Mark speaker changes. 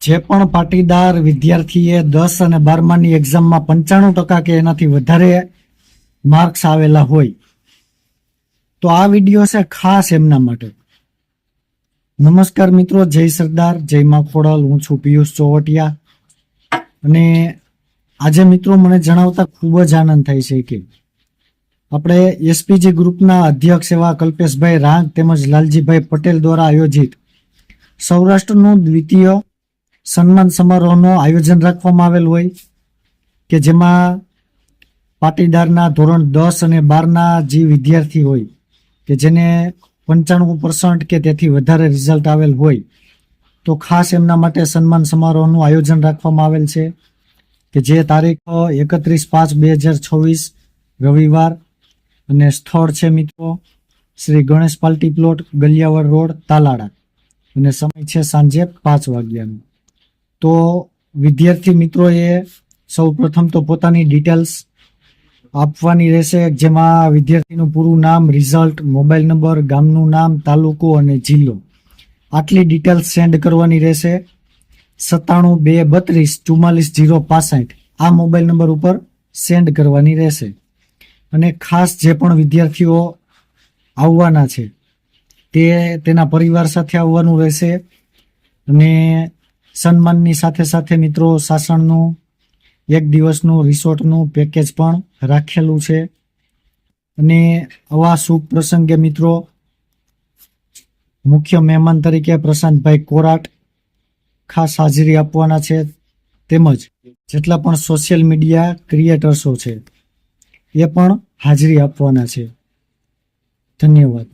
Speaker 1: જે પણ પાટીદાર વિદ્યાર્થીએ 10 અને 12માની એક્ઝામમાં 95% કે એનાથી વધારે માર્ક્સ આવેલા હોય તો આ વિડીયો છે ખાસ એમના માટે. નમસ્કાર મિત્રો, જય સરદાર, જય માં ખોડલ. હું છું પિયુષ ચોવટિયા અને આજે મિત્રો મને જણાવતા ખૂબ જ આનંદ થાય છે કે આપણે એસપીજી ગ્રુપના અધ્યક્ષ એવા કલ્પેશભાઈ રાંગ તેમજ લાલજીભાઈ પટેલ દ્વારા આયોજિત સૌરાષ્ટ્રનું દ્વિતીય સન્માન સમારોહનું આયોજન રાખવામાં આવેલ હોય કે જેમાં પાટીદારના ધોરણ 10 અને 12ના જે વિદ્યાર્થી હોય કે જેને 95% કે તેથી વધારે રિઝલ્ટ આવેલ હોય તો ખાસ એમના માટે સન્માન સમારોહનું આયોજન રાખવામાં આવેલ છે કે જે તારીખ 31/5/2026 રવિવાર અને સ્થળ છે મિત્રો શ્રી ગણેશ પાલ્ટી પ્લોટ, ગલિયાવડ રોડ, તાલાળા અને સમય છે સાંજે 5 વાગ્યાનો. તો વિદ્યાર્થી મિત્રોએ સૌ પ્રથમ તો પોતાની ડિટેલ્સ આપવાની રહેશે, જેમાં વિદ્યાર્થીનું પૂરું નામ, રિઝલ્ટ, મોબાઈલ નંબર, ગામનું નામ, તાલુકો અને જિલ્લો, આટલી ડિટેલ્સ સેન્ડ કરવાની રહેશે. 97-232-44065 આ મોબાઈલ નંબર ઉપર સેન્ડ કરવાની રહેશે. અને ખાસ જે પણ વિદ્યાર્થીઓ આવવાના છે તે તેના પરિવાર સાથે આવવાનું રહેશે. અને સન્માનની સાથે સાથે મિત્રો શાસનનું 1 દિવસનું રિસોર્ટનું પેકેજ પણ રાખેલું છે. અને આવા શુભ પ્રસંગે મિત્રો મુખ્ય મહેમાન તરીકે પ્રશાંતભાઈ કોરાટ ખાસ હાજરી આપવાના છે, તેમજ જેટલા પણ સોશિયલ મીડિયા ક્રિએટર્સો છે એ પણ હાજરી આપવાના છે. ધન્યવાદ.